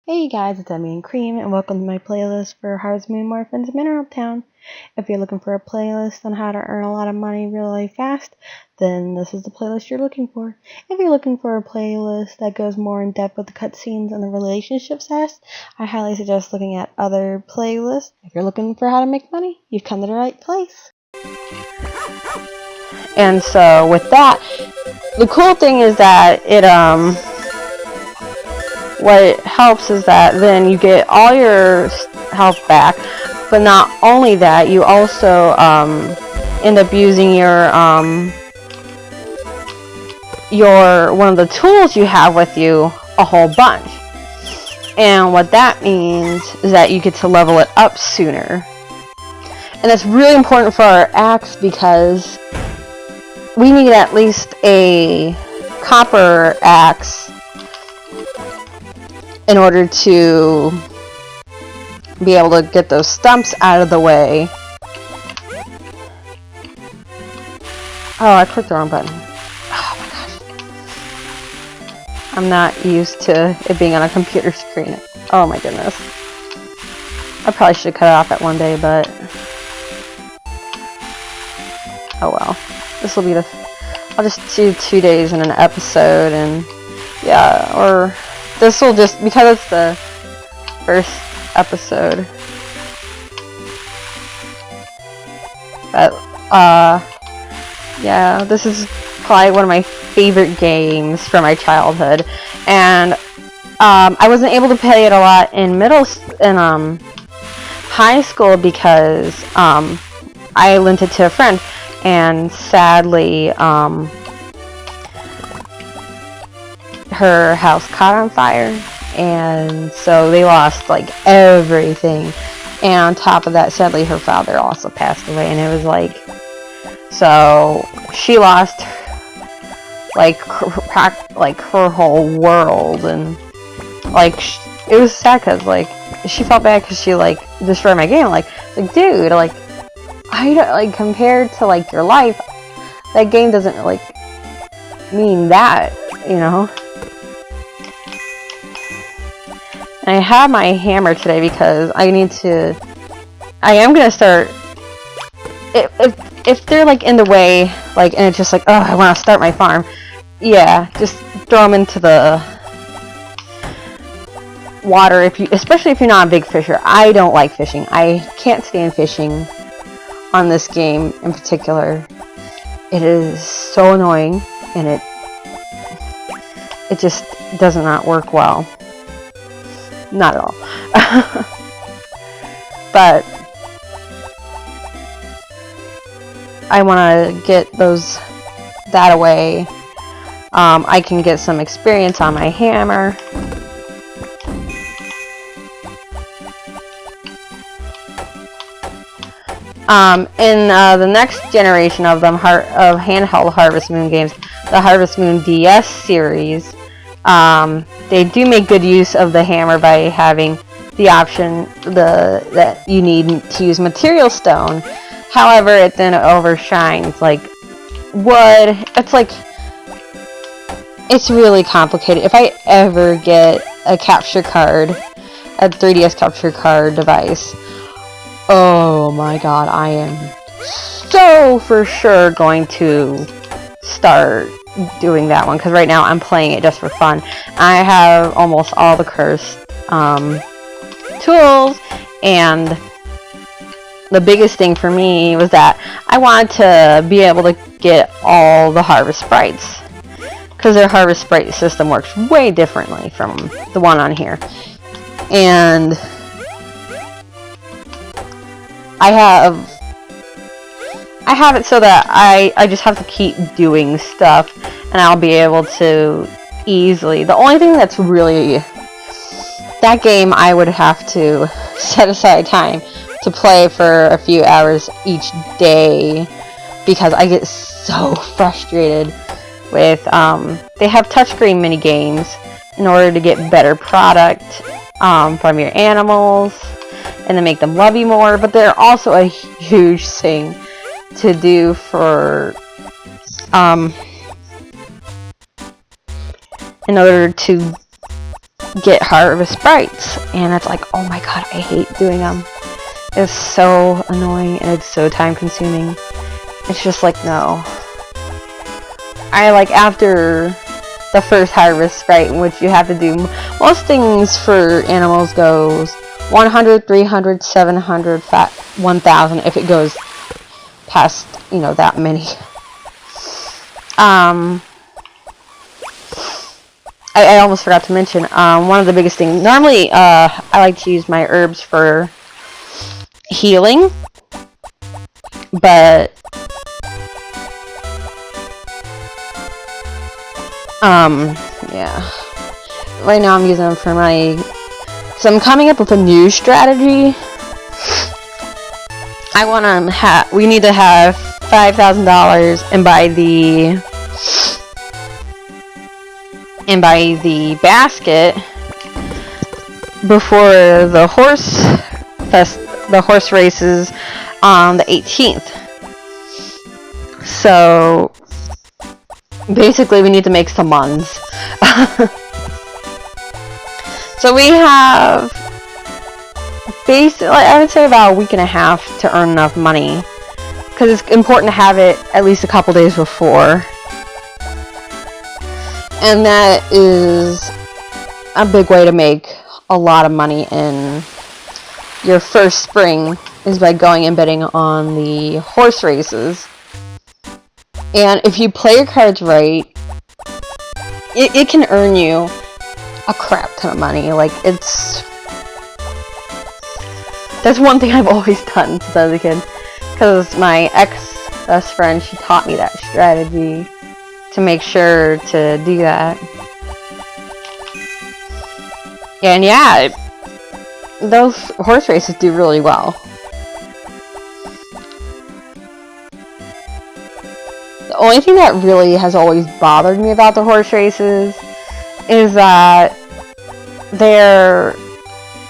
Hey guys, it's Emmy and Cream, and welcome to my playlist for Harvest Moon Morphins Mineral Town. If you're looking for a playlist on how to earn a lot of money really fast, then this is the playlist you're looking for. If you're looking for a playlist that goes more in depth with the cutscenes and the relationship sass, I highly suggest looking at other playlists. If you're looking for how to make money, you've come to the right place. And so with that, the cool thing is that what it helps is that then you get all your health back, but not only that, you also end up using your one of the tools you have with you a whole bunch. And what that means is that you get to level it up sooner. And that's really important for our axe because we need at least a copper axe in order to be able to get those stumps out of the way. Oh, I clicked the wrong button. Oh my gosh. I'm not used to it being on a computer screen. Oh my goodness. I probably should cut it off at one day, but oh well. This will be I'll just do 2 days in an episode, and yeah, or this will just, because it's the first episode. But, yeah, this is probably one of my favorite games from my childhood. And, I wasn't able to play it a lot in high school because, I lent it to a friend. And sadly, her house caught on fire, and so they lost like everything. And on top of that, sadly, her father also passed away, and it was like, so she lost like her whole world, and like it was sad because like she felt bad because she like destroyed my game. Like dude, like I don't, like, compared to like your life, that game doesn't like mean that, you know. And I have my hammer today because I am gonna start, if they're like in the way, like, and it's just like, oh, I want to start my farm, yeah, just throw them into the water, especially if you're not a big fisher. I don't like fishing. I can't stand fishing on this game in particular. It is so annoying, and it just does not work well. Not at all. But I want to get that away. I can get some experience on my hammer. In the next generation of them, of handheld Harvest Moon games, the Harvest Moon DS series, they do make good use of the hammer by having the option that you need to use material stone. However, it then overshines like wood. It's really complicated. If I ever get a capture card, a 3DS capture card device, oh my god, I am so for sure going to start doing that one, because right now I'm playing it just for fun. I have almost all the cursed tools, and the biggest thing for me was that I wanted to be able to get all the harvest sprites, because their harvest sprite system works way differently from the one on here. And I have it so that I just have to keep doing stuff, and I'll be able to easily. The only thing that's really, that game I would have to set aside time to play for a few hours each day, because I get so frustrated with, they have touchscreen mini games in order to get better product from your animals and to make them love you more, but they're also a huge thing to do for in order to get harvest sprites, and it's like, oh my god, I hate doing them. It's so annoying and it's so time consuming. It's just like, no. I like after the first harvest sprite, in which you have to do most things for animals goes 100, 300, 700, 1000 if it goes past, you know, that many. I almost forgot to mention, one of the biggest things, normally, I like to use my herbs for healing, but, yeah, right now I'm using them for my, so I'm coming up with a new strategy. I want to we need to have $5,000 and buy the basket before the horse races on the 18th. So basically we need to make some muns. So we have basically, I would say about a week and a half to earn enough money, because it's important to have it at least a couple days before. And that is a big way to make a lot of money in your first spring, is by going and betting on the horse races. And if you play your cards right, it can earn you a crap ton of money. Like, that's one thing I've always done since I was a kid, because my ex-best friend, she taught me that strategy to make sure to do that. And yeah, those horse races do really well. The only thing that really has always bothered me about the horse races is that they're,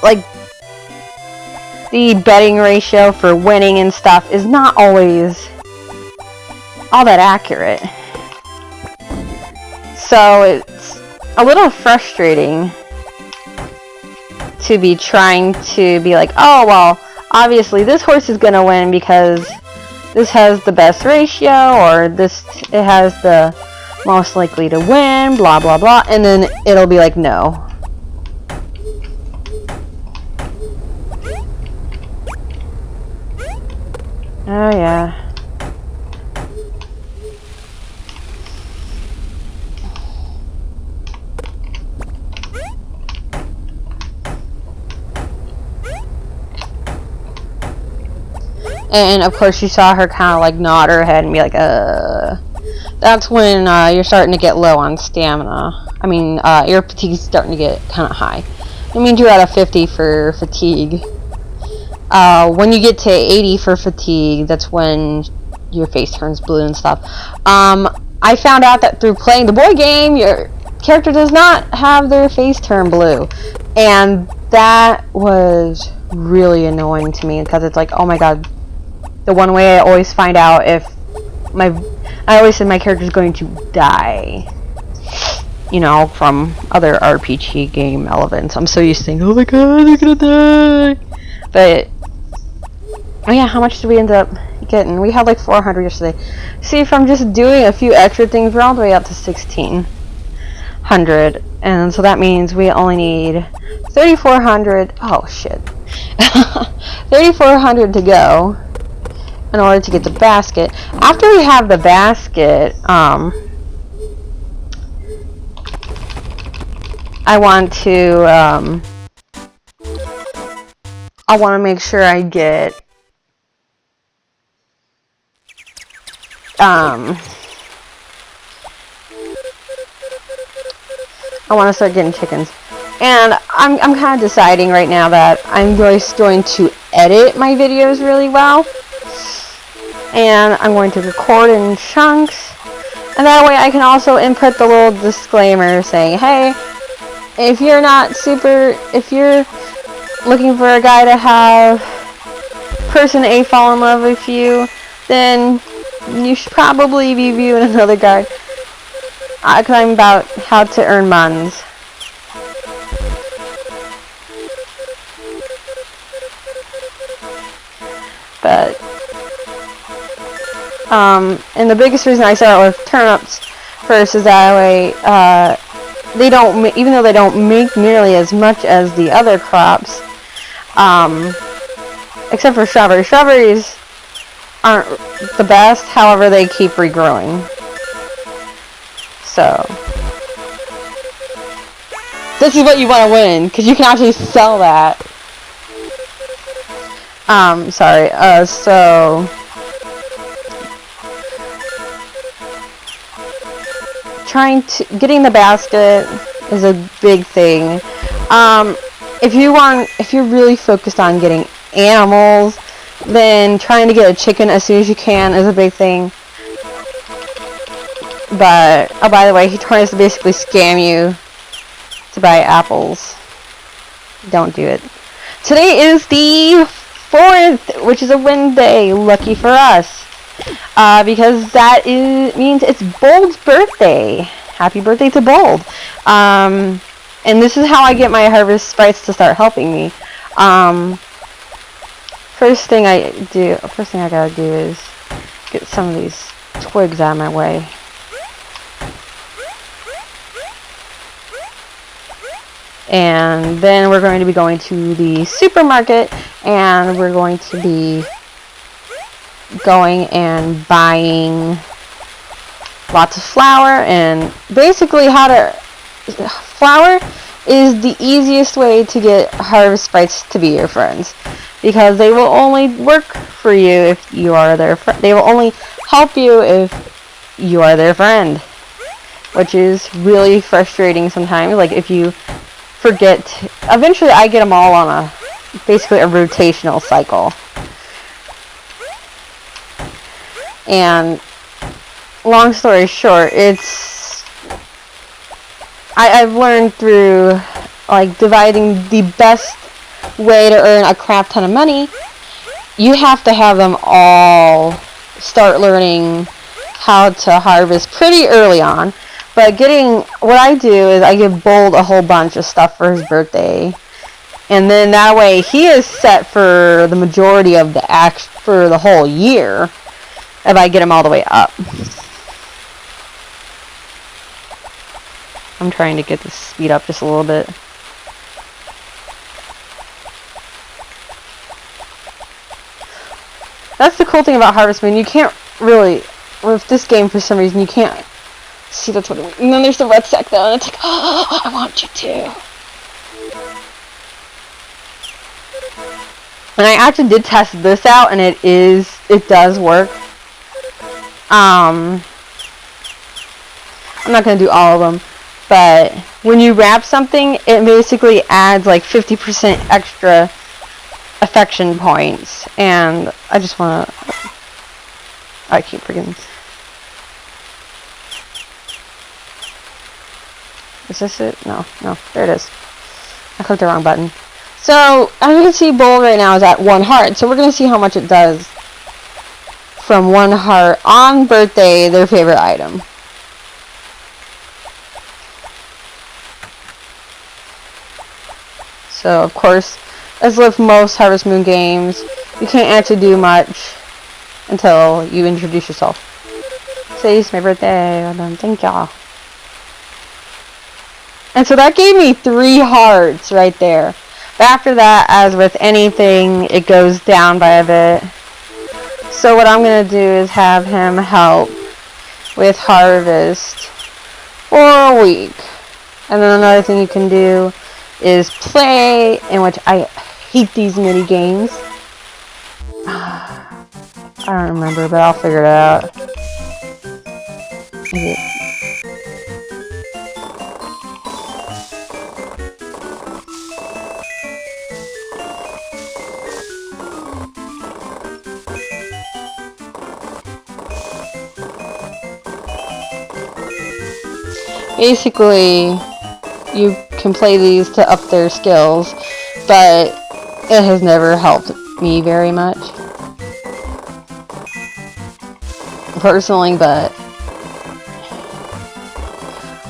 like, the betting ratio for winning and stuff is not always all that accurate. So it's a little frustrating to be trying to be like, oh, well, obviously this horse is gonna win because this has the best ratio, or it has the most likely to win, blah blah blah, and then it'll be like, no. Oh yeah. And of course you saw her kind of like nod her head and be like, That's when you're starting to get low on stamina. I mean, your fatigue's starting to get kind of high. It means you're at a 50 for fatigue. When you get to 80 for fatigue, that's when your face turns blue and stuff. I found out that through playing the boy game, your character does not have their face turn blue. And that was really annoying to me, because it's like, oh my god, the one way I always find out if I always said my character's going to die, you know, from other RPG game elements. I'm so used to saying, oh my god, they're gonna die. But, oh yeah, how much did we end up getting? We had like 400 yesterday. See, from just doing a few extra things, we're all the way up to 1600. And so that means we only need 3,400, oh shit, 3,400 to go in order to get the basket. After we have the basket, I want to make sure I get I want to start getting chickens. And I'm kind of deciding right now that I'm just going to edit my videos really well. And I'm going to record in chunks. And that way I can also input the little disclaimer saying, hey, if you're looking for a guy to have person A fall in love with you, then you should probably be viewing another guide. Because I'm about how to earn muns. And the biggest reason I start with turnips first is that way they don't, even though they don't make nearly as much as the other crops, except for strawberries. Strawberries aren't the best, however they keep regrowing. So this is what you want to win, because you can actually sell that. Sorry, so getting the basket is a big thing. If you're really focused on getting animals, then trying to get a chicken as soon as you can is a big thing. But, oh, by the way, he tries to basically scam you to buy apples. Don't do it. Today is the 4th, which is a Wednesday. Lucky for us. Because that means it's Bold's birthday. Happy birthday to Bold. And this is how I get my harvest sprites to start helping me. First thing I gotta do is get some of these twigs out of my way. And then we're going to be going to the supermarket, and we're going to be going and buying lots of flour. And basically flour is the easiest way to get harvest sprites to be your friends, because they will only work for you if you are their friend. They will only help you if you are their friend, which is really frustrating sometimes. Like if you forget, eventually I get them all on basically a rotational cycle. And long story short, I've learned through like dividing the best way to earn a crap ton of money. You have to have them all start learning how to harvest pretty early on. But what I do is I give Bold a whole bunch of stuff for his birthday, and then that way he is set for the majority of for the whole year if I get him all the way up. I'm trying to get this speed up just a little bit. That's the cool thing about Harvest Moon. You can't really, with this game for some reason, you can't see the 20. And then there's the red sack though, and it's like, oh, I want you to. And I actually did test this out, and it does work. I'm not going to do all of them, but when you wrap something, it basically adds like 50% extra affection points, and I just want to, I keep forgetting. Is this it? No, there it is. I clicked the wrong button. So, as you can see, Bold right now is at 1 heart, so we're going to see how much it does from 1 heart on birthday, their favorite item. So, of course, as with most Harvest Moon games, you can't actually do much until you introduce yourself. Say it's my birthday, well done, thank y'all. And so that gave me 3 hearts right there. But after that, as with anything, it goes down by a bit. So what I'm going to do is have him help with harvest for a week. And then another thing you can do is play, in which I hate these mini games. I don't remember, but I'll figure it out. Okay. Basically, you can play these to up their skills, but it has never helped me very much personally. But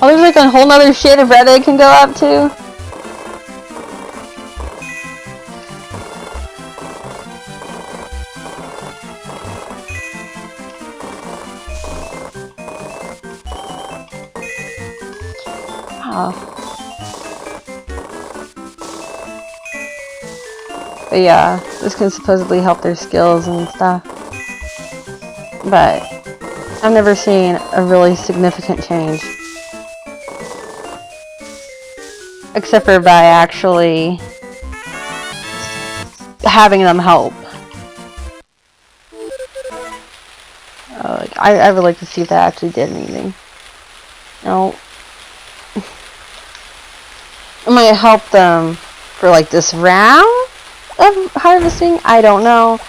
oh, there's like a whole nother shade of red it can go up to. Yeah. But yeah, this can supposedly help their skills and stuff. But I've never seen a really significant change. Except for by actually having them help. I would like to see if that actually did anything. No. It might help them for like this round of harvesting. I don't know.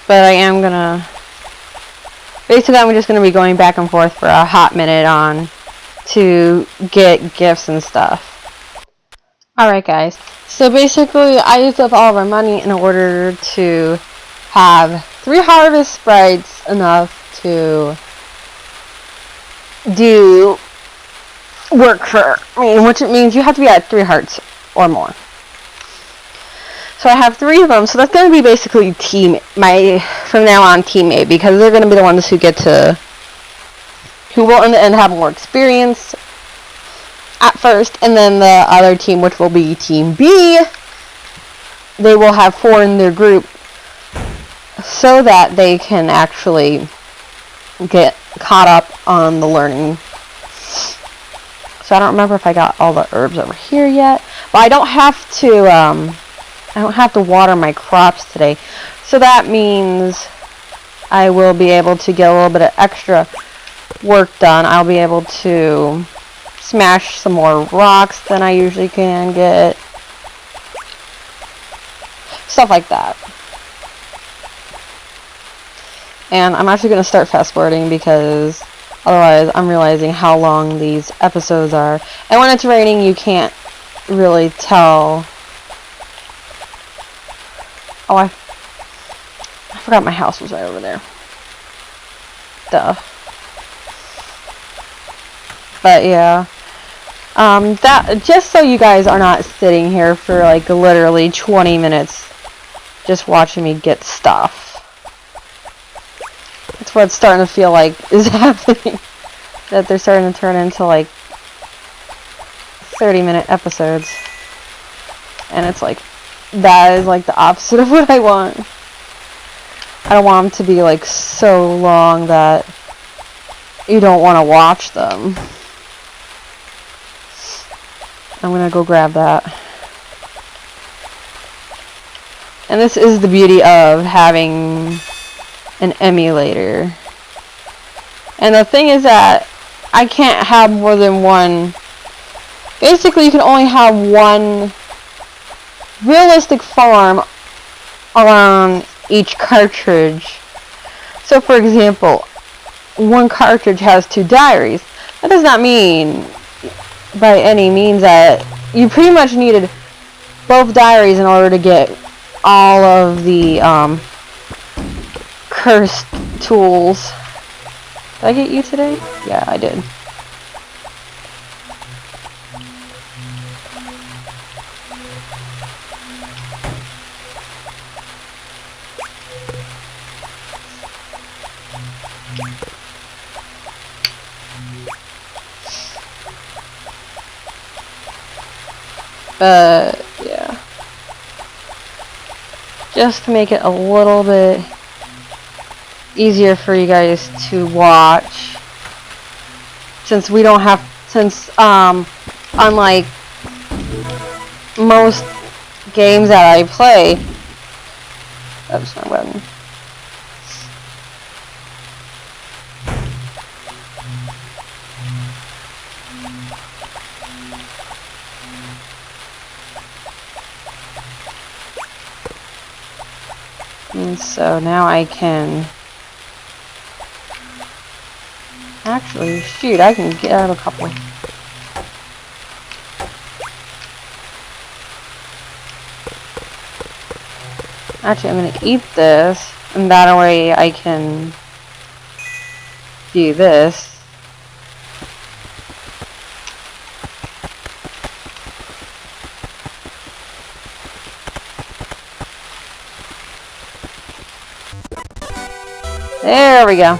But I am gonna... Basically, I'm just gonna be going back and forth for a hot minute on to get gifts and stuff. Alright guys, so basically I used up all of our money in order to have 3 harvest sprites enough to do work for me, which it means you have to be at 3 hearts or more. So I have 3 of them, so that's going to be basically from now on teammate, because they're going to be the ones who will in the end have more experience at first, and then the other team, which will be Team B, they will have 4 in their group so that they can actually get caught up on the learning. So I don't remember if I got all the herbs over here yet, but I don't have to water my crops today, so that means I will be able to get a little bit of extra work done. I'll be able to smash some more rocks than I usually can get. Stuff like that. And I'm actually going to start fast forwarding because otherwise I'm realizing how long these episodes are. And when it's raining, you can't really tell. Oh, I forgot my house was right over there. Duh. But yeah. That just so you guys are not sitting here for like literally 20 minutes just watching me get stuff. That's what it's starting to feel like is happening. That they're starting to turn into like 30-minute episodes. And it's like, that is like the opposite of what I want. I don't want them to be like so long that you don't want to watch them. I'm gonna go grab that. And this is the beauty of having an emulator. And the thing is that I can't have more than one. Basically, you can only have one realistic farm around each cartridge. So, for example, one cartridge has 2 diaries. That does not mean by any means that you pretty much needed both diaries in order to get all of the cursed tools. Did I get you today? Yeah, I did. Yeah. Just to make it a little bit easier for you guys to watch, since we don't have, unlike most games that I play, oops, my button. And so now I can actually, shoot, I can get out a couple. Actually, I'm going to eat this, and that way I can do this. There we go.